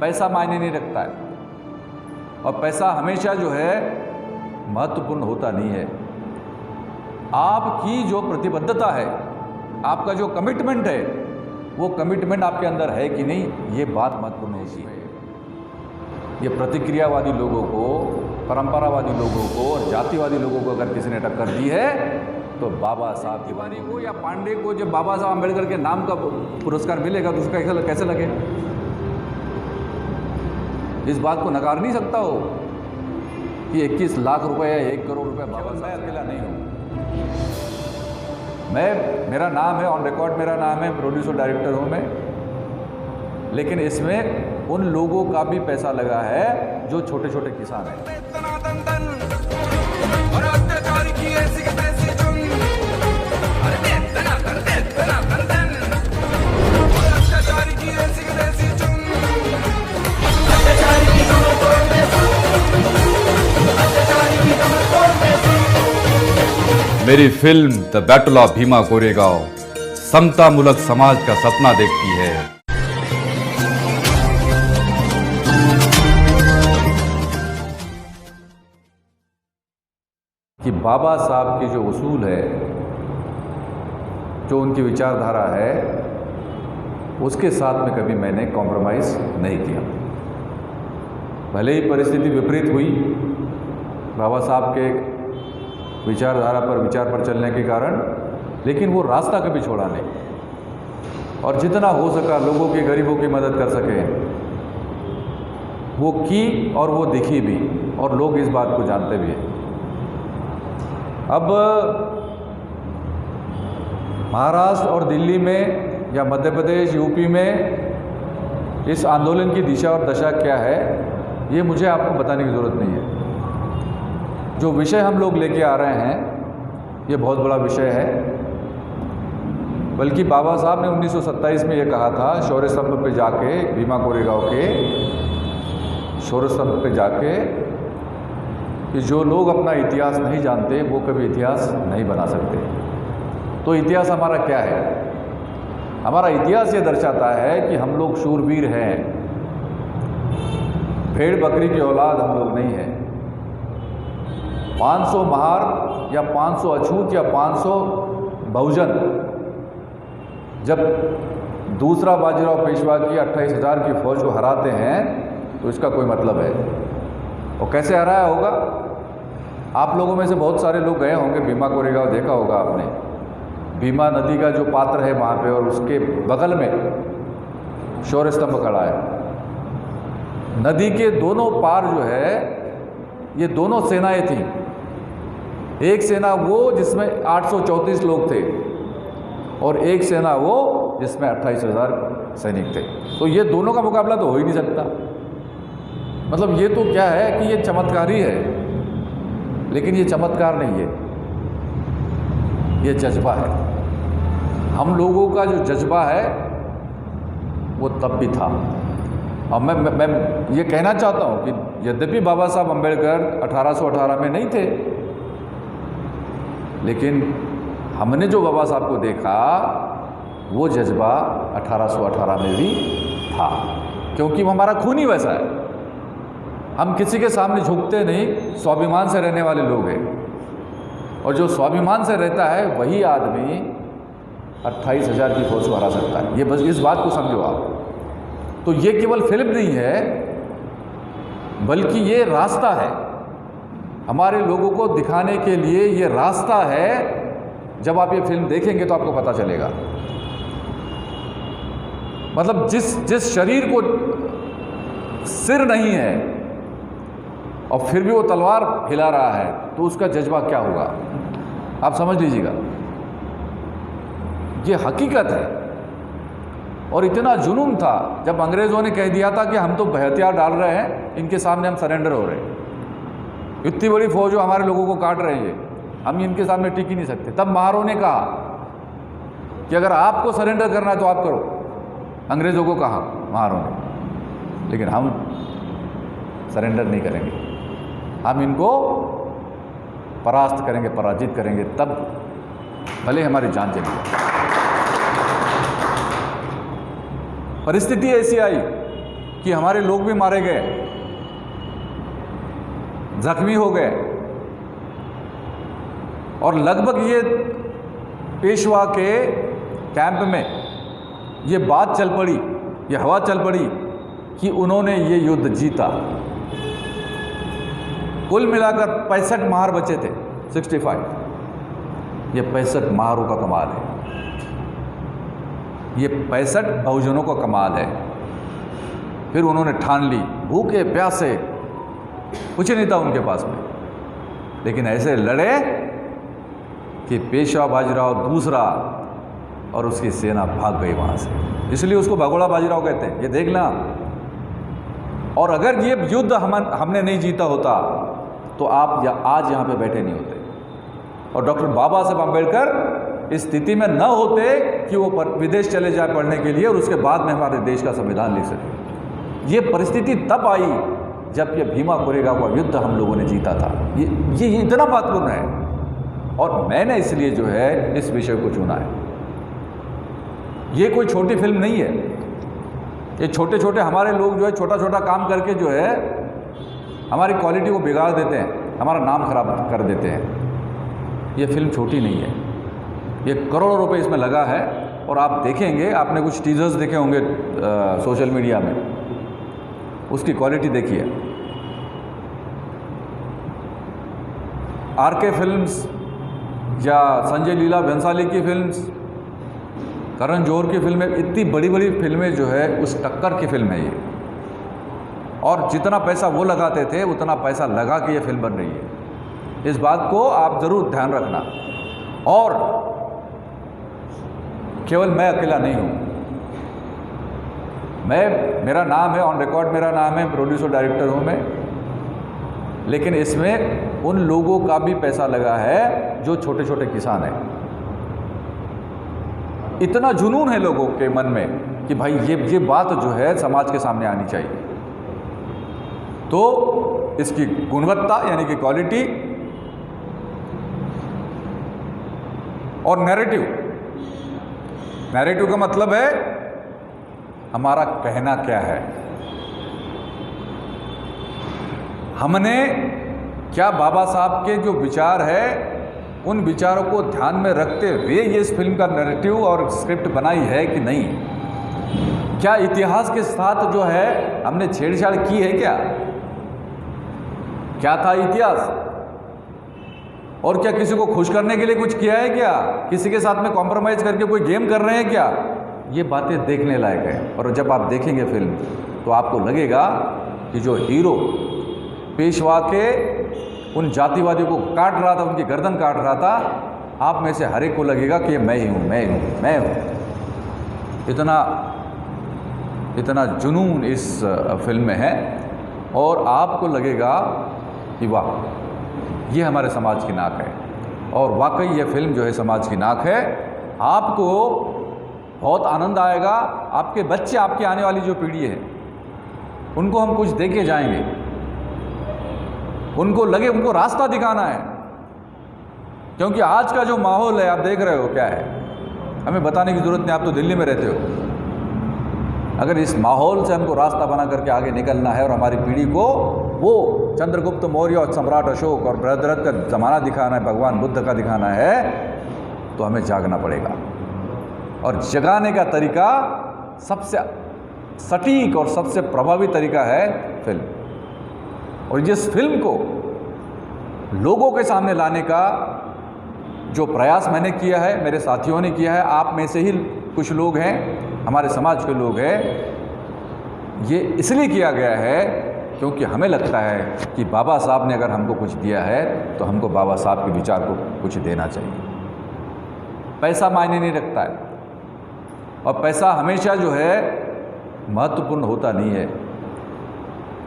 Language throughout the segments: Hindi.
पैसा मायने नहीं रखता है, और पैसा हमेशा जो है महत्वपूर्ण होता नहीं है। आपकी जो प्रतिबद्धता है, आपका जो कमिटमेंट है, वो कमिटमेंट आपके अंदर है कि नहीं, ये बात महत्वपूर्ण होती है। ये प्रतिक्रियावादी लोगों को, परंपरावादी लोगों को और जातिवादी लोगों को अगर किसी ने टक्कर दी है तो बाबा साहब तिवारी को या पांडे को जब बाबा साहब अम्बेडकर के नाम का पुरस्कार मिलेगा तो उसका कैसे लगे? इस बात को नकार नहीं सकता हो कि 21 लाख रुपए या 1 करोड़ रुपए बाबा साहब अकेला नहीं हूँ। मेरा नाम है ऑन रिकॉर्ड, मेरा नाम है, प्रोड्यूसर डायरेक्टर हूँ मैं, लेकिन इसमें उन लोगों का भी पैसा लगा है जो छोटे छोटे किसान हैं। मेरी film the battle of Bhima Koregaon समतामूलक समाज का सपना देखती है। कि बाबा साहब की जो उसूल है, जो उनकी विचारधारा है, उसके साथ में कभी मैंने कॉम्प्रोमाइज़ नहीं किया। भले ही परिस्थिति विपरीत हुई, बाबा साहब के विचारधारा पर, विचार पर चलने के कारण, लेकिन वो रास्ता कभी छोड़ा नहीं, और जितना हो सका लोगों की, गरीबों की मदद कर सके वो की, और वो दिखी भी, और लोग इस बात को जानते भी हैं। अब महाराष्ट्र और दिल्ली में या मध्य प्रदेश, यूपी में इस आंदोलन की दिशा और दशा क्या है, ये मुझे आपको बताने की ज़रूरत नहीं है। जो विषय हम लोग लेके आ रहे हैं ये बहुत बड़ा विषय है, बल्कि बाबा साहब ने 1927 में ये कहा था, शौर्य स्तंभ पे जाके, भीमा कोरेगांव के शौर्य स्तंभ पे जाके, कि जो लोग अपना इतिहास नहीं जानते वो कभी इतिहास नहीं बना सकते। तो इतिहास हमारा क्या है? हमारा इतिहास ये दर्शाता है कि हम लोग शूरवीर हैं, भेड़ बकरी की औलाद हम लोग नहीं हैं। 500 महार या 500 अछूत या 500 बहुजन जब दूसरा बाजीराव पेशवा की 28,000 की फौज को हराते हैं तो इसका कोई मतलब है। और कैसे हराया होगा? आप लोगों में से बहुत सारे लोग गए होंगे भीमा कोरेगांव, देखा होगा आपने। भीमा नदी का जो पात्र है वहाँ पे, और उसके बगल में शौर्य स्तंभ खड़ा है। नदी के दोनों पार जो है, ये दोनों सेनाएं थीं। एक सेना वो जिसमें 834 लोग थे, और एक सेना वो जिसमें 28,000 सैनिक थे। तो ये दोनों का मुकाबला तो हो ही नहीं सकता। मतलब ये तो क्या है कि ये चमत्कार ही है, लेकिन ये चमत्कार नहीं है, ये जज्बा है। हम लोगों का जो जज्बा है वो तब भी था। और मैं ये कहना चाहता हूँ कि यद्यपि बाबा साहब अम्बेडकर 1818 में नहीं थे, लेकिन हमने जो बाबा साहब को देखा वो जज्बा 1818 में भी था, क्योंकि वो हमारा खून ही वैसा है। हम किसी के सामने झुकते नहीं, स्वाभिमान से रहने वाले लोग हैं। और जो स्वाभिमान से रहता है वही आदमी 28,000 की फौज को हरा सकता है। ये बस इस बात को समझो आप। तो ये केवल फिल्म नहीं है, बल्कि ये रास्ता है हमारे लोगों को दिखाने के लिए। ये रास्ता है, जब आप ये फिल्म देखेंगे तो आपको पता चलेगा। मतलब जिस शरीर को सिर नहीं है और फिर भी वो तलवार हिला रहा है, तो उसका जज्बा क्या होगा, आप समझ लीजिएगा। ये हकीकत है। और इतना जुनून था जब अंग्रेज़ों ने कह दिया था कि हम तो हथियार डाल रहे हैं, इनके सामने हम सरेंडर हो रहे हैं। इतनी बड़ी फौज जो हमारे लोगों को काट रही है, हम इनके सामने टिक ही नहीं सकते। तब महारों ने कहा कि अगर आपको सरेंडर करना है तो आप करो। अंग्रेज़ों को कहा महारों ने, लेकिन हम सरेंडर नहीं करेंगे, हम इनको परास्त करेंगे, पराजित करेंगे, तब भले हमारी जान चली जाए। परिस्थिति ऐसी आई कि हमारे लोग भी मारे गए, जख्मी हो गए, और लगभग ये पेशवा के कैंप में ये बात चल पड़ी, ये हवा चल पड़ी कि उन्होंने ये युद्ध जीता। कुल मिलाकर 65 महार बचे थे, 65। ये 65 महारों का कमाल है, ये 65 बहुजनों का कमाल है। फिर उन्होंने ठान ली, भूखे प्यासे कुछ नहीं था उनके पास में, लेकिन ऐसे लड़े कि पेशवा बाजीराव दूसरा और उसकी सेना भाग गई वहाँ से, इसलिए उसको भगोड़ा बाजीराव कहते हैं, ये देख लें आप। और अगर ये युद्ध हमने नहीं जीता होता तो आप आज यहाँ पे बैठे नहीं होते, और डॉक्टर बाबा साहब अम्बेडकर इस स्थिति में न होते कि वो विदेश चले जाए पढ़ने के लिए और उसके बाद में हमारे देश का संविधान लिख सके। ये परिस्थिति तब आई जब ये भीमा कोरेगांव का युद्ध हम लोगों ने जीता था। ये इतना महत्वपूर्ण है, और मैंने इसलिए जो है इस विषय को चुना है। ये कोई छोटी फिल्म नहीं है, ये छोटे छोटे हमारे लोग जो है छोटा छोटा काम करके जो है हमारी क्वालिटी को बिगाड़ देते हैं, हमारा नाम खराब कर देते हैं। ये फिल्म छोटी नहीं है, ये करोड़ों रुपए इसमें लगा है, और आप देखेंगे, आपने कुछ टीजर्स देखे होंगे सोशल मीडिया में, उसकी क्वालिटी देखिए। आरके फिल्म्स या संजय लीला भंसाली की फिल्म्स, करण जौहर की फिल्में, इतनी बड़ी बड़ी फिल्में जो है उस टक्कर की फिल्म है ये, और जितना पैसा वो लगाते थे उतना पैसा लगा के ये फिल्म बन रही है। इस बात को आप ज़रूर ध्यान रखना। और केवल मैं अकेला नहीं हूँ, मेरा नाम है ऑन रिकॉर्ड, मेरा नाम है, प्रोड्यूसर डायरेक्टर हूँ मैं, लेकिन इसमें उन लोगों का भी पैसा लगा है जो छोटे छोटे किसान हैं। इतना जुनून है लोगों के मन में कि भाई ये बात जो है समाज के सामने आनी चाहिए। तो इसकी गुणवत्ता यानी कि क्वालिटी और नैरेटिव का मतलब है हमारा कहना क्या है, हमने क्या बाबा साहब के जो विचार है उन विचारों को ध्यान में रखते हुए ये इस फिल्म का नैरेटिव और स्क्रिप्ट बनाई है कि नहीं, क्या इतिहास के साथ जो है हमने छेड़छाड़ की है, क्या था इतिहास, और क्या किसी को खुश करने के लिए कुछ किया है, क्या किसी के साथ में कॉम्प्रोमाइज़ करके कोई गेम कर रहे हैं क्या। ये बातें देखने लायक है, और जब आप देखेंगे फिल्म तो आपको लगेगा कि जो हीरो पेशवा के उन जातिवादियों को काट रहा था, उनकी गर्दन काट रहा था, आप में से हर एक को लगेगा कि मैं ही हूँ, मैं हूँ, मैं हूँ। इतना जुनून इस फिल्म में है, और आपको लगेगा कि वाह, ये हमारे समाज की नाक है। और वाकई ये फिल्म जो है समाज की नाक है। आपको बहुत आनंद आएगा, आपके बच्चे, आपकी आने वाली जो पीढ़ी है उनको हम कुछ दे के जाएंगे, उनको लगे, उनको रास्ता दिखाना है। क्योंकि आज का जो माहौल है आप देख रहे हो क्या है, हमें बताने की ज़रूरत नहीं, आप तो दिल्ली में रहते हो। अगर इस माहौल से हमको रास्ता बना करके आगे निकलना है और हमारी पीढ़ी को वो चंद्रगुप्त मौर्य और सम्राट अशोक और बृहद्रथ का ज़माना दिखाना है, भगवान बुद्ध का दिखाना है, तो हमें जागना पड़ेगा। और जगाने का तरीका, सबसे सटीक और सबसे प्रभावी तरीका है फिल्म। और जिस फिल्म को लोगों के सामने लाने का जो प्रयास मैंने किया है, मेरे साथियों ने किया है, आप में से ही कुछ लोग हैं, हमारे समाज के लोग हैं, ये इसलिए किया गया है क्योंकि हमें लगता है कि बाबा साहब ने अगर हमको कुछ दिया है तो हमको बाबा साहब के विचार को कुछ देना चाहिए। पैसा मायने नहीं रखता है, और पैसा हमेशा जो है महत्वपूर्ण होता नहीं है।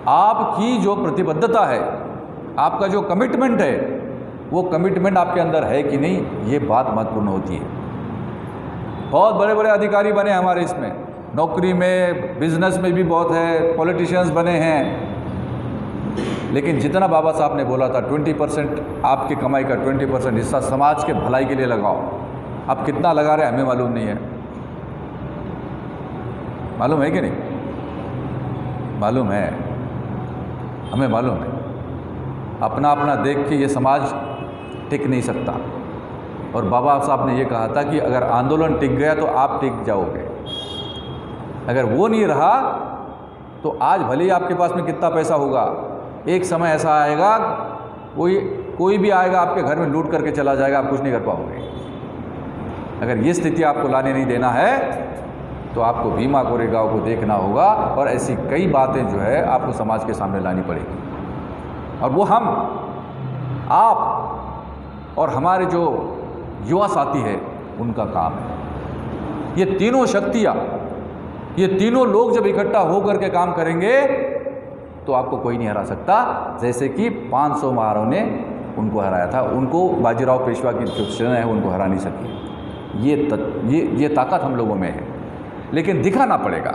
आपकी जो प्रतिबद्धता है, आपका जो कमिटमेंट है, वो कमिटमेंट आपके अंदर है कि नहीं, ये बात महत्वपूर्ण होती है। बहुत बड़े बड़े अधिकारी बने हमारे इसमें, नौकरी में, बिजनेस में भी बहुत है, पॉलिटिशियंस बने हैं, लेकिन जितना बाबा साहब ने बोला था 20% आपकी कमाई का 20% हिस्सा समाज के भलाई के लिए लगाओ, आप कितना लगा रहे हैं हमें मालूम नहीं है, मालूम है कि नहीं। मालूम है, हमें मालूम है, अपना अपना देख के ये समाज टिक नहीं सकता। और बाबा साहब ने ये कहा था कि अगर आंदोलन टिक गया तो आप टिक जाओगे। अगर वो नहीं रहा तो आज भले ही आपके पास में कितना पैसा होगा, एक समय ऐसा आएगा कोई भी आएगा आपके घर में लूट करके चला जाएगा, आप कुछ नहीं कर पाओगे। अगर ये स्थिति आपको लाने नहीं देना है तो आपको भीमा कोरेगांव को देखना होगा और ऐसी कई बातें जो है आपको समाज के सामने लानी पड़ेगी। और वो हम, आप और हमारे जो युवा साथी है उनका काम है। ये तीनों शक्तियाँ, ये तीनों लोग जब इकट्ठा होकर के काम करेंगे तो आपको कोई नहीं हरा सकता। जैसे कि 500 महारों ने उनको हराया था, उनको बाजीराव पेशवा की जो सेना है उनको हरा नहीं सकी। ये ताकत हम लोगों में है, लेकिन दिखाना पड़ेगा।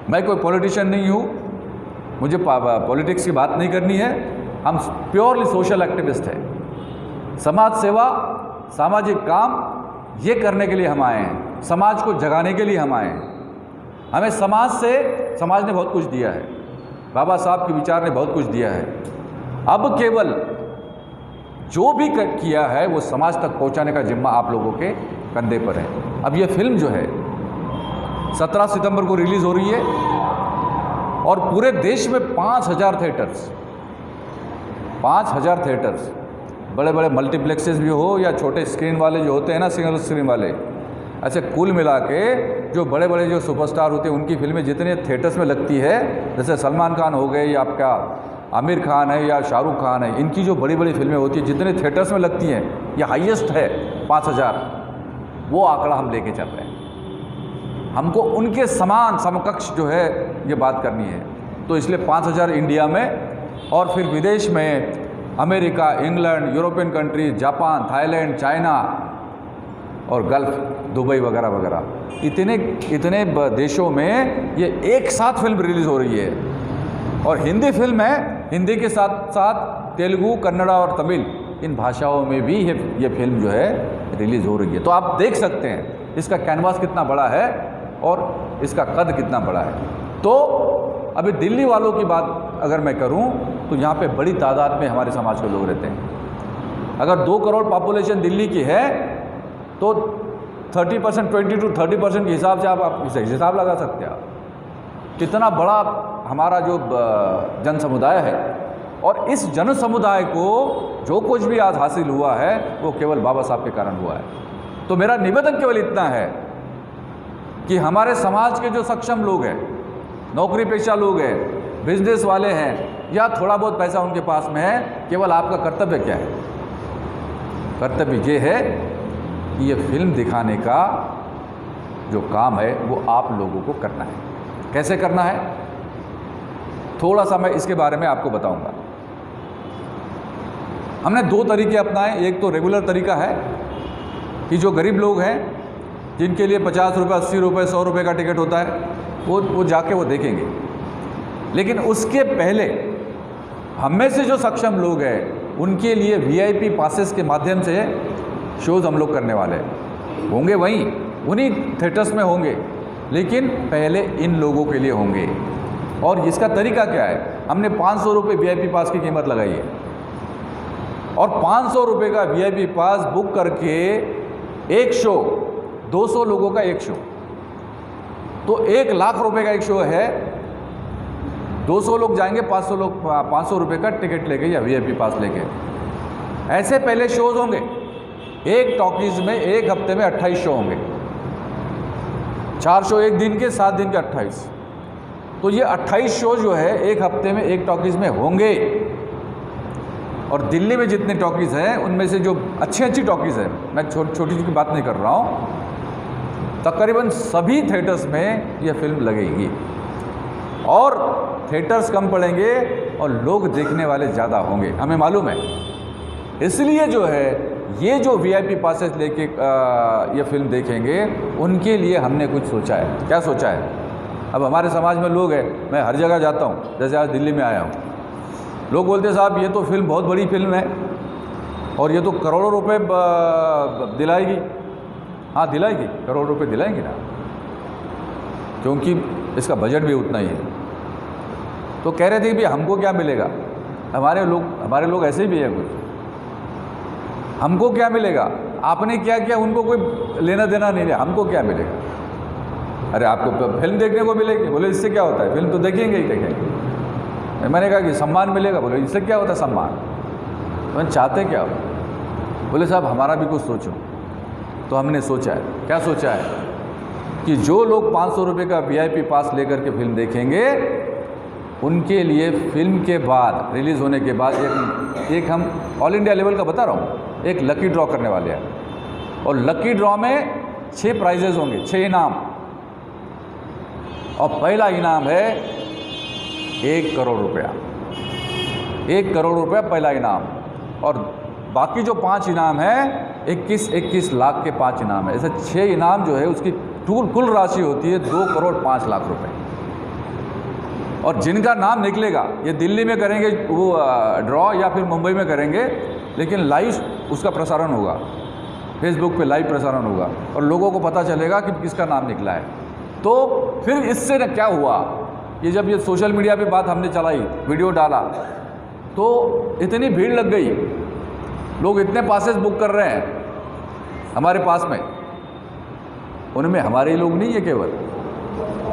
मैं कोई पॉलिटिशियन नहीं हूँ, मुझे पॉलिटिक्स की बात नहीं करनी है। हम प्योरली सोशल एक्टिविस्ट हैं। समाज सेवा, सामाजिक काम ये करने के लिए हम आए हैं, समाज को जगाने के लिए हम आए हैं। हमें समाज ने बहुत कुछ दिया है, बाबा साहब के विचार ने बहुत कुछ दिया है। अब केवल जो भी किया है वो समाज तक पहुंचाने का जिम्मा आप लोगों के कंधे पर है। अब ये फिल्म जो है 17 सितंबर को रिलीज़ हो रही है और पूरे देश में 5000 थिएटर्स, बड़े बड़े मल्टीप्लेक्सेस भी हो या छोटे स्क्रीन वाले जो होते हैं ना, सिंगल स्क्रीन वाले, ऐसे कुल मिला के जो बड़े बड़े जो सुपरस्टार होते हैं उनकी फिल्में जितने थिएटर्स में लगती है, जैसे सलमान खान हो गए या आपका आमिर खान है या शाहरुख खान है, इनकी जो बड़ी बड़ी फिल्में होती हैं जितने थिएटर्स में लगती हैं, ये हाईएस्ट है 5000। वो आंकड़ा हम लेके चल रहे हैं। हमको उनके समान समकक्ष जो है ये बात करनी है। तो इसलिए 5000 इंडिया में और फिर विदेश में America, England, European countries, Japan, Thailand, China और गल्फ, दुबई वगैरह वगैरह, इतने देशों में ये एक साथ फिल्म रिलीज़ हो रही है। और हिंदी फिल्म है, हिंदी के साथ साथ तेलुगु, कन्नड़ा और तमिल, इन भाषाओं में भी ये फिल्म जो है रिलीज़ हो रही है। तो आप देख सकते हैं इसका कैनवास कितना बड़ा है और इसका कद कितना बड़ा है। तो अभी दिल्ली वालों की बात अगर मैं करूं तो यहाँ पे बड़ी तादाद में हमारे समाज के लोग रहते हैं। अगर 2 करोड़ पॉपुलेशन दिल्ली की है तो 30%, 20 to 30% के हिसाब से आप हिसाब लगा सकते हैं आप कितना बड़ा हमारा जो जन समुदाय है। और इस जन समुदाय को जो कुछ भी आज हासिल हुआ है वो केवल बाबा साहब के कारण हुआ है। तो मेरा निवेदन केवल इतना है कि हमारे समाज के जो सक्षम लोग हैं, नौकरी पेशा लोग हैं, बिजनेस वाले हैं या थोड़ा बहुत पैसा उनके पास में है, केवल आपका कर्तव्य क्या है? कर्तव्य ये है कि ये फिल्म दिखाने का जो काम है वो आप लोगों को करना है। कैसे करना है थोड़ा सा मैं इसके बारे में आपको बताऊंगा। हमने 2 तरीके अपनाए। एक तो रेगुलर तरीका है कि जो गरीब लोग हैं जिनके लिए 50 रुपये, 80 रुपये, 100 रुपये का टिकट होता है वो जाके वो देखेंगे। लेकिन उसके पहले हम में से जो सक्षम लोग हैं उनके लिए VIP पासेस के माध्यम से शोज़ हम लोग करने वाले होंगे, वहीं उन्हीं थिएटर्स में होंगे, लेकिन पहले इन लोगों के लिए होंगे। और इसका तरीका क्या है? हमने 500 रुपये VIP पास की कीमत लगाई है और 500 रुपये का VIP पास बुक करके एक शो, 200 लोगों का एक शो, तो 1 लाख रुपए का एक शो है। 200 लोग जाएंगे, 500 लोग 500 रुपये का टिकट लेके या VIP पास लेके। ऐसे पहले शोज़ होंगे। एक टॉकीज़ में एक हफ्ते में 28 शो होंगे, 4 शो एक दिन के, 7 दिन के 28। तो ये 28 शो जो है एक हफ्ते में एक टॉकीज़ में होंगे। और दिल्ली में जितने टॉकीज़ हैं उनमें से जो अच्छी टॉकीज़ है, मैं छोटी की बात नहीं कर रहा हूँ, तकरीबन सभी थिएटर्स में ये फिल्म लगेगी। और थिएटर्स कम पड़ेंगे और लोग देखने वाले ज़्यादा होंगे, हमें मालूम है। इसलिए जो है ये जो VIP पासेस लेके ये फिल्म देखेंगे उनके लिए हमने कुछ सोचा है। क्या सोचा है? अब हमारे समाज में लोग हैं, मैं हर जगह जाता हूँ, जैसे आज दिल्ली में आया हूँ, लोग बोलते हैं साहब ये तो फिल्म बहुत बड़ी फिल्म है और ये तो करोड़ों रुपए दिलाएगी। हाँ दिलाएगी, करोड़ रुपए दिलाएंगे ना, क्योंकि इसका बजट भी उतना ही है। तो कह रहे थे कि भाई हमको क्या मिलेगा, हमारे लोग ऐसे भी है कुछ, हमको क्या मिलेगा, आपने क्या किया उनको कोई लेना देना नहीं है, हमको क्या मिलेगा। अरे आपको फिल्म देखने को मिलेगी, बोले इससे क्या होता है, फिल्म तो देखेंगे ही देखेंगे। मैंने कहा कि सम्मान मिलेगा, बोले इससे क्या होता है सम्मान, तो मैंने चाहते क्या हो, बोले साहब हमारा भी कुछ सोचो। तो हमने सोचा है, क्या सोचा है कि जो लोग 500 रुपये का VIP पास लेकर के फिल्म देखेंगे उनके लिए फिल्म के बाद, रिलीज़ होने के बाद एक हम ऑल इंडिया लेवल का बता रहा हूँ, एक लकी ड्रॉ करने वाले हैं। और लकी ड्रॉ में 6 प्राइजेज होंगे, 6 इनाम। और पहला इनाम है 1 करोड़ रुपया, 1 करोड़ रुपया पहला इनाम। और बाकी जो 5 इनाम है 21 लाख के 5 इनाम है। ऐसे 6 इनाम जो है उसकी कुल राशि होती है 2 करोड़ 5 लाख रुपए। और जिनका नाम निकलेगा, ये दिल्ली में करेंगे वो ड्रॉ या फिर मुंबई में करेंगे, लेकिन लाइव उसका प्रसारण होगा, फेसबुक पे लाइव प्रसारण होगा और लोगों को पता चलेगा कि किसका नाम निकला है। तो फिर इससे न क्या हुआ, ये जब ये सोशल मीडिया पे बात हमने चलाई, वीडियो डाला, तो इतनी भीड़ लग गई, लोग इतने पासेस बुक कर रहे हैं हमारे पास में, उनमें हमारे ही लोग नहीं है केवल।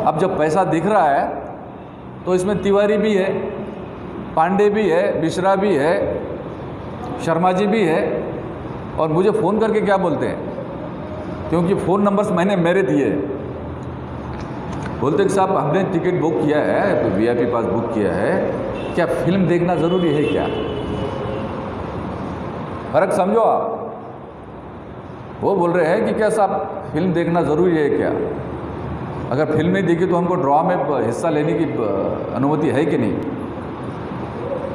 अब जब पैसा दिख रहा है तो इसमें तिवारी भी है, पांडे भी है, मिश्रा भी है, शर्मा जी भी है। और मुझे फ़ोन करके क्या बोलते हैं, क्योंकि फ़ोन नंबर्स मैंने मेरे दिए, बोलते कि साहब हमने टिकट बुक किया है, VIP पास बुक किया है, क्या फिल्म देखना ज़रूरी है क्या। फ़र्क समझो आप, वो बोल रहे हैं कि क्या साहब फिल्म देखना ज़रूरी है क्या, अगर फिल्म नहीं देखी तो हमको ड्रॉ में हिस्सा लेने की अनुमति है कि नहीं।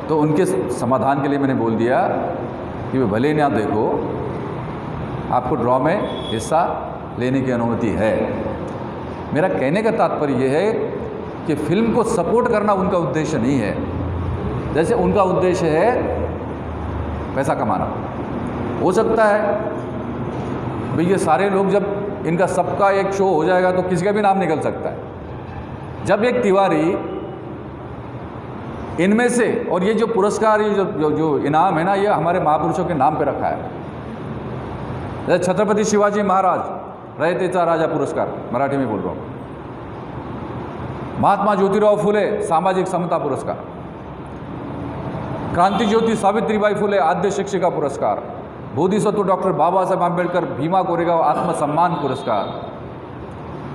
तो उनके समाधान के लिए मैंने बोल दिया कि वे भले ना देखो, आपको ड्रॉ में हिस्सा लेने की अनुमति है। मेरा कहने का तात्पर्य यह है कि फिल्म को सपोर्ट करना उनका उद्देश्य नहीं है, जैसे उनका उद्देश्य है पैसा कमाना। हो सकता है भाई ये सारे लोग, जब इनका सबका एक शो हो जाएगा तो किसी का भी नाम निकल सकता है। जब एक तिवारी इनमें से, और ये जो पुरस्कार, ये जो इनाम है ना, ये हमारे महापुरुषों के नाम पे रखा है। जैसे छत्रपति शिवाजी महाराज रयतेचा राजा पुरस्कार, मराठी में बोल रहा हूँ, महात्मा ज्योतिराव फुले सामाजिक समता पुरस्कार, क्रांति ज्योति सावित्रीबाई फुले आद्य शिक्षिका पुरस्कार, बोधिसत्व डॉक्टर बाबा साहेब आम्बेडकर भीमा कोरेगांव आत्मसम्मान पुरस्कार,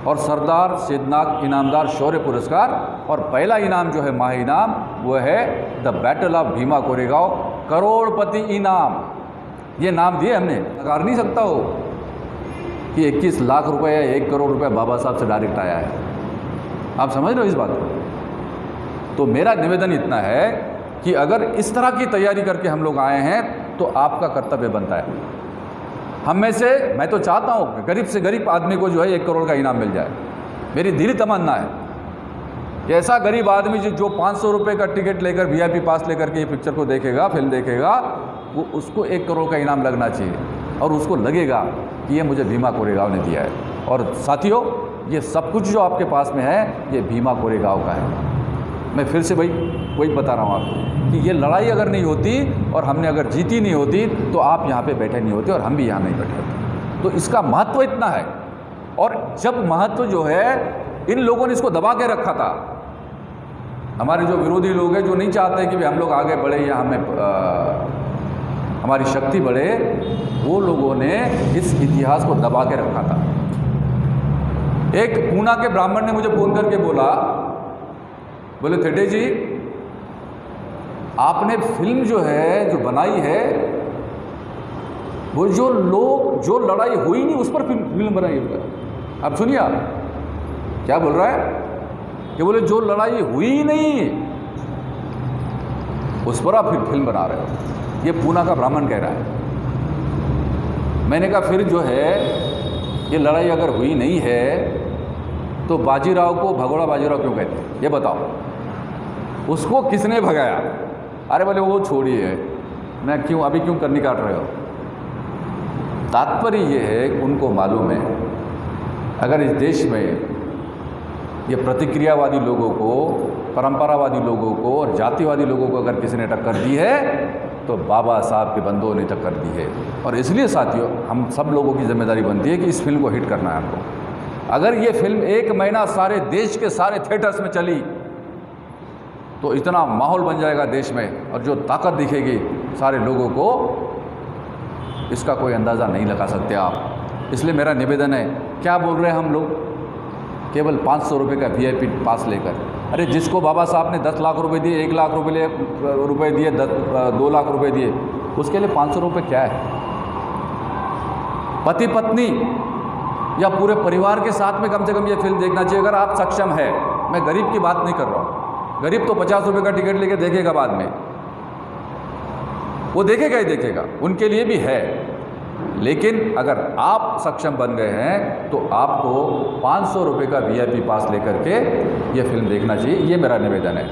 और सरदार सिद्धनाथ इनामदार शौर्य पुरस्कार। और पहला इनाम जो है माह इनाम, वो है the battle of Bhima Koregaon करोड़पति इनाम। ये नाम दिए हमने, नकार नहीं सकता हो कि 21 लाख रुपए या 1 करोड़ रुपए बाबा साहब से डायरेक्ट आया है। आप समझ रहे हो इस बात को। तो मेरा निवेदन इतना है कि अगर इस तरह की तैयारी करके हम लोग आए हैं तो आपका कर्तव्य बनता है। हम में से, मैं तो चाहता हूँ कि गरीब से गरीब आदमी को जो है 1 करोड़ का इनाम मिल जाए। मेरी दिली तमन्ना है कि ऐसा गरीब आदमी जो 500 रुपये का टिकट लेकर VIP पास लेकर के ये पिक्चर को देखेगा, फिल्म देखेगा, वो उसको 1 करोड़ का इनाम लगना चाहिए और उसको लगेगा कि ये मुझे भीमा कोरेगांव ने दिया है। और साथियों, ये सब कुछ जो आपके पास में है ये भीमा कोरेगांव का है। मैं फिर से वही बता रहा हूँ आपको कि ये लड़ाई अगर नहीं होती और हमने अगर जीती नहीं होती तो आप यहाँ पे बैठे नहीं होते और हम भी यहाँ नहीं बैठे होते। तो इसका महत्व इतना है। और जब महत्व जो है, इन लोगों ने इसको दबा के रखा था। हमारे जो विरोधी लोग हैं, जो नहीं चाहते कि हम लोग आगे बढ़े या हमें हमारी शक्ति बढ़े, वो लोगों ने इस इतिहास को दबा के रखा था। एक पूना के ब्राह्मण ने मुझे फ़ोन करके बोले थेटे जी, आपने फिल्म जो है, जो बनाई है, वो जो लड़ाई हुई नहीं उस पर फिल्म बनाई है। अब सुनिए आप क्या बोल रहा है कि बोले जो लड़ाई हुई नहीं उस पर आप फिल्म बना रहे हो। ये पूना का ब्राह्मण कह रहा है। मैंने कहा फिर जो है, ये लड़ाई अगर हुई नहीं है तो बाजीराव को भगोड़ा बाजीराव क्यों कहते हैं, ये बताओ। उसको किसने भगाया? अरे बोले वो छोड़िए, मैं अभी क्यों करनी काट रहे हो। तात्पर्य ये है कि उनको मालूम है अगर इस देश में ये प्रतिक्रियावादी लोगों को परंपरावादी लोगों को और जातिवादी लोगों को अगर किसी ने टक्कर दी है तो बाबा साहब के बंदों ने टक्कर दी है। और इसलिए साथियों, हम सब लोगों की जिम्मेदारी बनती है कि इस फिल्म को हिट करना है हमको। अगर ये फिल्म 1 महीना सारे देश के सारे थिएटर्स में चली तो इतना माहौल बन जाएगा देश में, और जो ताकत दिखेगी सारे लोगों को, इसका कोई अंदाज़ा नहीं लगा सकते आप। इसलिए मेरा निवेदन है, क्या बोल रहे हैं हम लोग, केवल 500 रुपये का VIP पास लेकर। अरे जिसको बाबा साहब ने 10 लाख रुपए दिए, 1 लाख रुपए दिए, 2 लाख रुपए दिए, उसके लिए 500 रुपये क्या है? पति पत्नी या पूरे परिवार के साथ में कम से कम ये फिल्म देखना चाहिए अगर आप सक्षम है। मैं गरीब की बात नहीं कर रहा हूँ। गरीब तो 50 रुपये का टिकट लेके देखेगा, बाद में वो देखेगा ही देखेगा, उनके लिए भी है। लेकिन अगर आप सक्षम बन गए हैं तो आपको 500 रुपये का VIP पास लेकर के ये फिल्म देखना चाहिए, ये मेरा निवेदन है।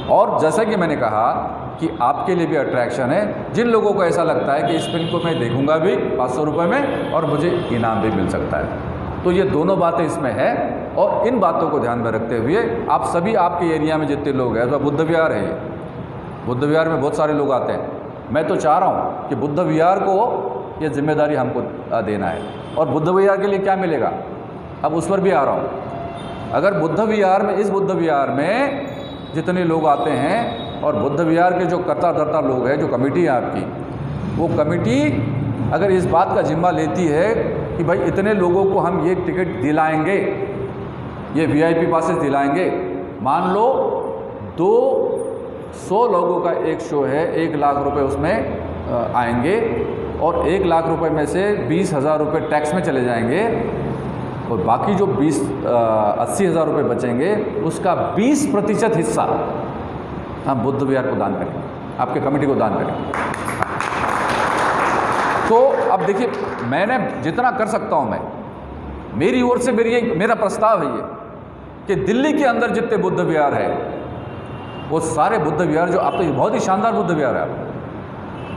और जैसा कि मैंने कहा कि आपके लिए भी अट्रैक्शन है, जिन लोगों को ऐसा लगता है कि इस फिल्म को मैं देखूंगा भी 500 रुपये में और मुझे इनाम भी मिल सकता है, तो ये दोनों बातें इसमें है। और इन बातों को ध्यान में रखते हुए आप सभी, आपके एरिया में जितने लोग हैं, तो बुद्ध विहार है, ये बुद्ध विहार में बहुत सारे लोग आते हैं। मैं तो चाह रहा हूँ कि बुद्ध विहार को ये जिम्मेदारी हमको देना है। और बुद्ध विहार के लिए क्या मिलेगा, अब उस पर भी आ रहा हूँ। अगर बुद्ध विहार में, इस बुद्ध विहार में जितने लोग आते हैं और बुद्ध विहार के जो कर्ता धर्ता लोग हैं, जो कमेटी है आपकी, वो कमेटी अगर इस बात का जिम्मा लेती है कि भाई इतने लोगों को हम ये टिकट दिलाएंगे, ये VIP पासेस दिलाएंगे, मान लो 200 लोगों का एक शो है, 1 लाख रुपए उसमें आएंगे और 1 लाख रुपए में से 20,000 रुपये टैक्स में चले जाएंगे और बाकी जो 80,000 रुपये बचेंगे उसका 20% हिस्सा हम बुद्ध विहार को दान करेंगे, आपके कमेटी को दान करेंगे। तो अब देखिए, मैंने जितना कर सकता हूँ, मैं मेरी ओर से मेरा प्रस्ताव है ये कि दिल्ली के अंदर जितने बुद्ध विहार है वो सारे बुद्ध विहार, जो आप तो बहुत ही शानदार बुद्ध विहार है,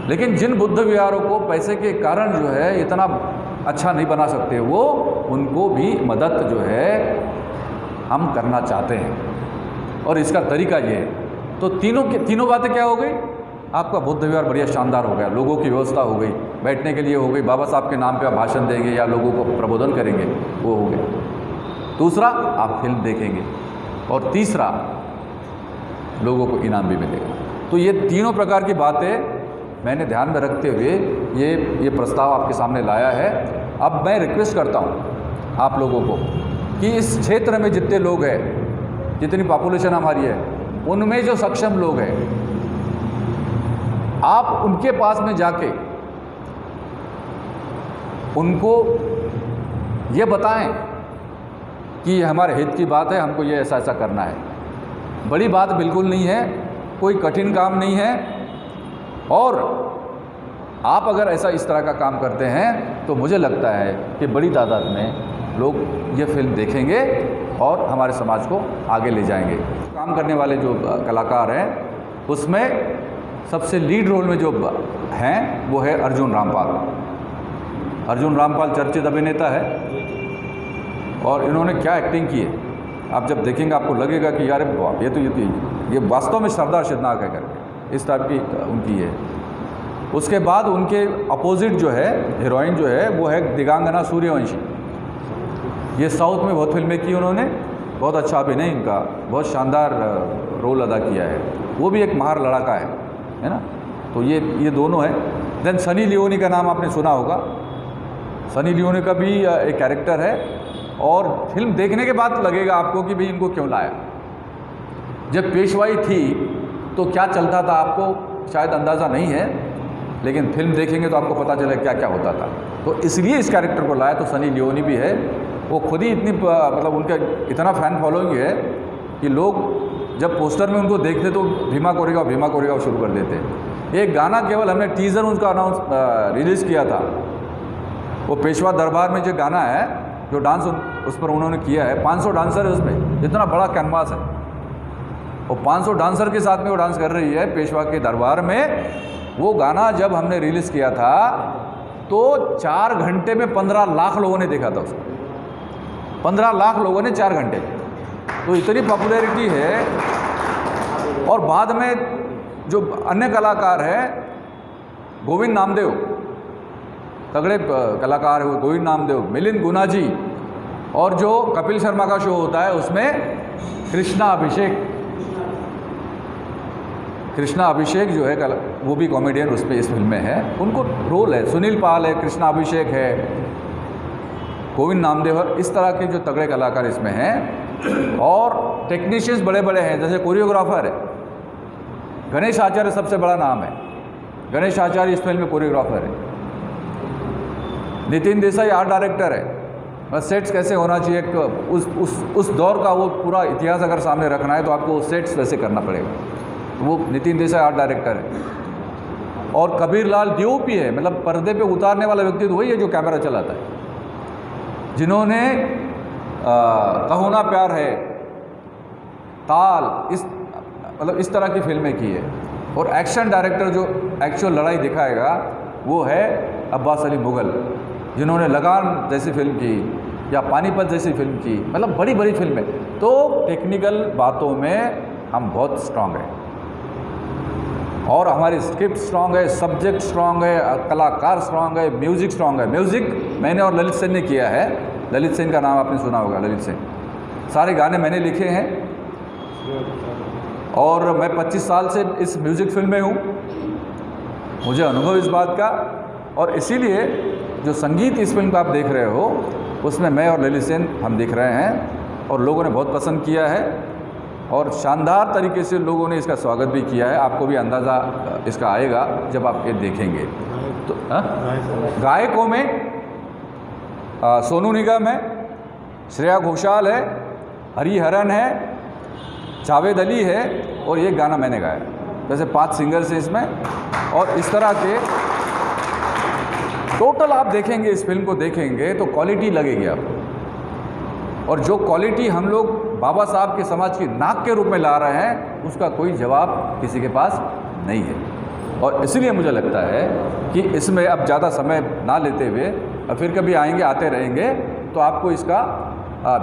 लेकिन जिन बुद्ध विहारों को पैसे के कारण जो है इतना अच्छा नहीं बना सकते, वो उनको भी मदद जो है हम करना चाहते हैं। और इसका तरीका ये है। तो तीनों बातें क्या हो गई, आपका बुद्ध विहार बढ़िया शानदार हो गया, लोगों की व्यवस्था हो गई, बैठने के लिए हो गई, बाबा साहब के नाम पे आप भाषण देंगे या लोगों को प्रबोधन करेंगे, वो हो गया। दूसरा, आप फिल्म देखेंगे, और तीसरा, लोगों को इनाम भी मिलेगा। तो ये तीनों प्रकार की बातें मैंने ध्यान में रखते हुए ये प्रस्ताव आपके सामने लाया है। अब मैं रिक्वेस्ट करता हूँ आप लोगों को कि इस क्षेत्र में जितने लोग हैं, जितनी पॉपुलेशन हमारी है, उनमें जो सक्षम लोग हैं, आप उनके पास में जाके उनको ये बताएं कि हमारे हित की बात है, हमको ये ऐसा ऐसा करना है। बड़ी बात बिल्कुल नहीं है, कोई कठिन काम नहीं है। और आप अगर ऐसा इस तरह का काम करते हैं तो मुझे लगता है कि बड़ी तादाद में लोग ये फिल्म देखेंगे और हमारे समाज को आगे ले जाएंगे। काम करने वाले जो कलाकार हैं उसमें सबसे लीड रोल में जो हैं वो है अर्जुन रामपाल। अर्जुन रामपाल चर्चित अभिनेता है और इन्होंने क्या एक्टिंग की है, आप जब देखेंगे आपको लगेगा कि यार ये वास्तव में सरदार सिद्धनाथ है करके, इस टाइप की उनकी है। उसके बाद उनके अपोजिट जो है हीरोइन जो है वो है दिगांगना सूर्यवंशी। ये साउथ में बहुत फिल्में की उन्होंने, बहुत अच्छा अभिनय इनका, बहुत शानदार रोल अदा किया है। वो भी एक महार लड़ाका है ना। तो ये दोनों हैं। देन सनी लियोनी का नाम आपने सुना होगा। सनी लियोनी का भी एक कैरेक्टर है और फिल्म देखने के बाद लगेगा आपको कि भाई इनको क्यों लाया। जब पेशवाई थी तो क्या चलता था आपको शायद अंदाज़ा नहीं है, लेकिन फिल्म देखेंगे तो आपको पता चलेगा क्या क्या होता था। तो इसलिए इस कैरेक्टर को लाया। तो सनी लियोनी भी है, वो खुद ही इतनी मतलब उनका इतना फ़ैन फॉलोइंग है कि लोग जब पोस्टर में उनको देखते तो भीमा कोरेगांव शुरू कर देते। एक गाना केवल हमने टीज़र उनका रिलीज़ किया था, वो पेशवा दरबार में जो गाना है, जो डांस उस पर उन्होंने किया है, 500 डांसर है उसमें, इतना बड़ा कैनवास है और 500 डांसर के साथ में वो डांस कर रही है पेशवा के दरबार में। वो गाना जब हमने रिलीज़ किया था तो 4 घंटे में 15 लाख लोगों ने देखा था उसको। 15 लाख लोगों ने 4 घंटे। तो इतनी पॉपुलैरिटी है और बाद में जो अन्य कलाकार हैं, गोविंद नामदेव, तगड़े कलाकार है वो गोविंद नामदेव, मिलिंद गुना जी, और जो कपिल शर्मा का शो होता है उसमें कृष्णा अभिषेक जो है वो भी कॉमेडियन उस पर इस फिल्म में है, उनको रोल है। सुनील पाल है, कृष्णा अभिषेक है, गोविंद नामदेव, इस तरह के जो तगड़े कलाकार इसमें हैं। और टेक्नीशियंस बड़े बड़े हैं, जैसे कोरियोग्राफर है गणेश आचार्य, सबसे बड़ा नाम है गणेश आचार्य, इस फिल्म में कोरियोग्राफर है। नितिन देसाई आर्ट डायरेक्टर है। बस सेट्स कैसे होना चाहिए, उस दौर का वो पूरा इतिहास अगर सामने रखना है तो आपको सेट्स वैसे करना पड़ेगा, वो नितिन देसाई आर्ट डायरेक्टर है। और कबीर लाल डीओपी है, मतलब पर्दे पे उतारने वाला व्यक्ति तो वही है जो कैमरा चलाता है, जिन्होंने कहो ना प्यार है, ताल, इस तरह की फिल्में की है। और एक्शन डायरेक्टर जो एक्चुअल लड़ाई दिखाएगा वो है अब्बास अली मुगल, जिन्होंने लगान जैसी फिल्म की या पानीपत जैसी फिल्म की, मतलब बड़ी बड़ी फिल्में। तो टेक्निकल बातों में हम बहुत स्ट्रांग हैं और हमारी स्क्रिप्ट स्ट्रांग है, सब्जेक्ट स्ट्रांग है, कलाकार स्ट्रांग है, म्यूज़िक स्ट्रांग है। म्यूज़िक मैंने और ललित सेन ने किया है। ललित सेन का नाम आपने सुना होगा, ललित सेन। सारे गाने मैंने लिखे हैं और मैं 25 साल से इस म्यूज़िक फिल्म में हूँ, मुझे अनुभव इस बात का। और इसीलिए जो संगीत इस फिल्म का आप देख रहे हो उसमें मैं और ललित सेन हम दिख रहे हैं और लोगों ने बहुत पसंद किया है और शानदार तरीके से लोगों ने इसका स्वागत भी किया है। आपको भी अंदाज़ा इसका आएगा जब आप ये देखेंगे। तो गायकों में सोनू निगम है, श्रेया घोषाल है, हरिहरन है, जावेद अली है और ये गाना मैंने गाया। वैसे 5 सिंगर्स हैं इसमें। और इस तरह के टोटल आप देखेंगे, इस फिल्म को देखेंगे तो क्वालिटी लगेगी आपको। और जो क्वालिटी हम लोग बाबा साहब के समाज की नाक के रूप में ला रहे हैं उसका कोई जवाब किसी के पास नहीं है। और इसलिए मुझे लगता है कि इसमें अब ज़्यादा समय ना लेते हुए फिर कभी आएंगे, आते रहेंगे तो आपको इसका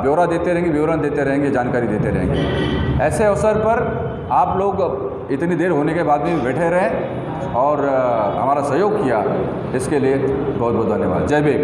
ब्यौरा देते रहेंगे, विवरण देते रहेंगे, जानकारी देते रहेंगे। ऐसे अवसर पर आप लोग इतनी देर होने के बाद भी बैठे रहें और हमारा सहयोग किया, इसके लिए बहुत बहुत धन्यवाद। जय भीम।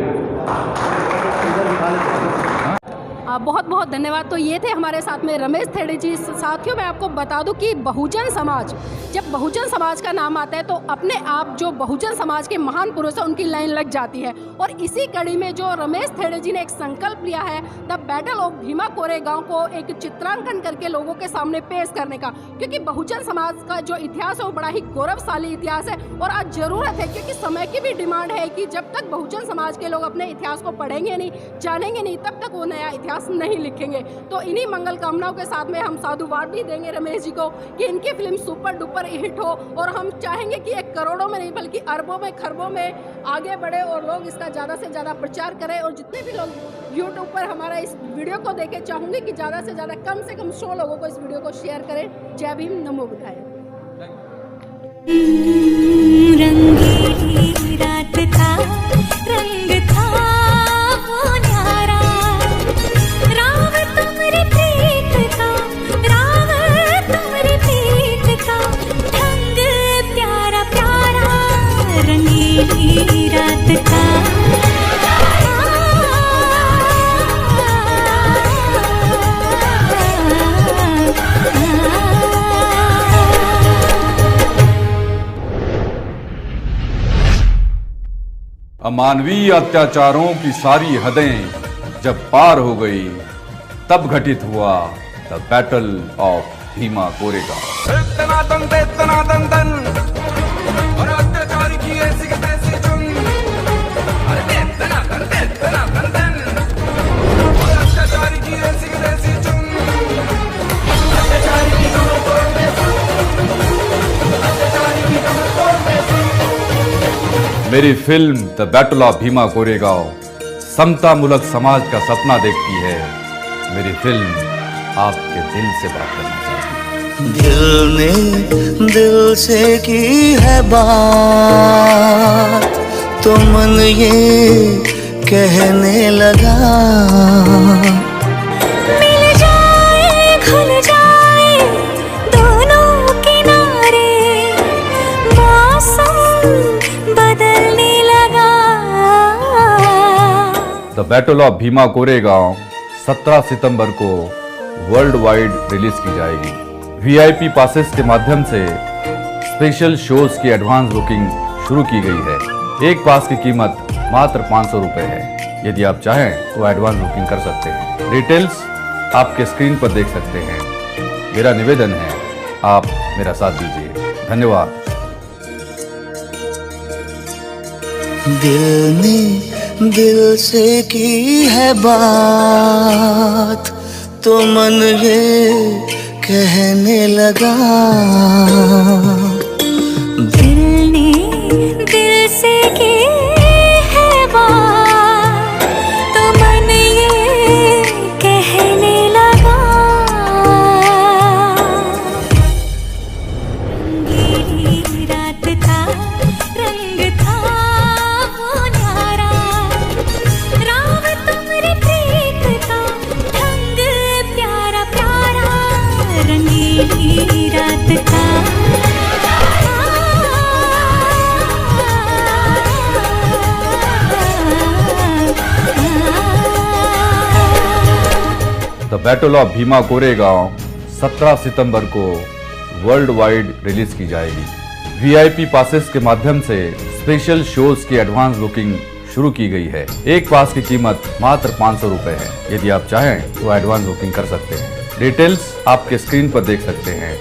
बहुत बहुत धन्यवाद। तो ये थे हमारे साथ में रमेश थेड़े जी। साथियों, मैं आपको बता दूं कि बहुजन समाज, जब बहुजन समाज का नाम आता है तो अपने आप जो बहुजन समाज के महान पुरुष हैं उनकी लाइन लग जाती है। और इसी कड़ी में जो रमेश थेड़े जी ने एक संकल्प लिया है the battle of Bhima Koregaon को एक चित्रांकन करके लोगों के सामने पेश करने का, क्योंकि बहुजन समाज का जो इतिहास है वो बड़ा ही गौरवशाली इतिहास है। और आज ज़रूरत है, क्योंकि समय की भी डिमांड है कि जब तक बहुजन समाज के लोग अपने इतिहास को पढ़ेंगे नहीं, जानेंगे नहीं, तब तक वो नया इतिहास नहीं लिखेंगे। तो इन्हीं मंगल कामनाओं के साथ में हम साधुवाद भी देंगे रमेश जी को कि इनकी फिल्म सुपर डुपर हिट हो। और हम चाहेंगे कि एक करोड़ों में नहीं बल्कि अरबों में, खरबों में आगे बढ़े और लोग इसका ज़्यादा से ज़्यादा प्रचार करें। और जितने भी लोग यूट्यूब पर हमारा इस वीडियो को देखें, चाहूँगी कि ज़्यादा से ज़्यादा, कम से कम 100 लोगों को इस वीडियो को शेयर करें। जय भीम, नमो बुद्धाय। रंगीली रात था, रंग था वो न्यारा, राव तुमरे प्रीत का, राव तुमरे प्रीत का, ढंग प्यारा प्यारा, रंगीली रात था। अमानवीय अत्याचारों की सारी हदें जब पार हो गई, तब घटित हुआ the battle of Bhima Koregaon. इतना दन और अत्याचारी की ऐसी की तैसी चुन, अरे इतना दन और अत्याचारी की ऐसी की तैसी चुन, अत्याचारी की कमर तोड़ दे, अत्याचारी की कमर तोड़ दे। मेरी film the battle of Bhima Koregaon समतामूलक समाज का सपना देखती है। मेरी फिल्म आपके दिल से बात करना चाहती है। दिल ने दिल से की है बात, तो मन ये कहने लगा, मिल जाए खुल जाए दोनों the battle of Bhima Koregaon 17 सितंबर को वर्ल्ड वाइड रिलीज की जाएगी। वीआईपी पासेस के माध्यम से स्पेशल शोज की एडवांस बुकिंग शुरू की गई है। एक पास की कीमत मात्र 500 रुपए है। यदि आप चाहें तो एडवांस बुकिंग कर सकते हैं। डिटेल्स आपके स्क्रीन पर देख सकते हैं। मेरा निवेदन है, आप मेरा साथ दीजिए। धन्यवाद। दिल ने दिल से की है बात, तो मन ये कहने लगा। दिल ने दिल से की है बात, तो मन ये कहने लगा। रंगीली रात था, रंग था वो न्यारा, राव तुम्हारी प्रीत का ढंग प्यारा प्यारा। रंगीली रात था, the battle of Bhima Koregaon 17 सितंबर को वर्ल्ड वाइड रिलीज की जाएगी। वीआईपी पासेस के माध्यम से स्पेशल शोज की एडवांस बुकिंग शुरू की गई है। एक पास की कीमत मात्र 500 रुपए है। यदि आप चाहें तो एडवांस बुकिंग कर सकते हैं। डिटेल्स आपके स्क्रीन पर देख सकते हैं।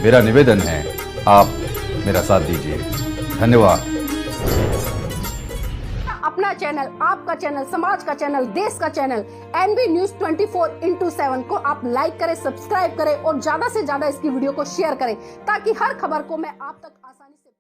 मेरा निवेदन है, आप मेरा साथ दीजिए। धन्यवाद। अपना चैनल, आपका चैनल, समाज का चैनल, देश का चैनल NV News 24/7 को आप लाइक करें, सब्सक्राइब करें और ज्यादा से ज्यादा इसकी वीडियो को शेयर करें, ताकि हर खबर को मैं आप तक आसानी से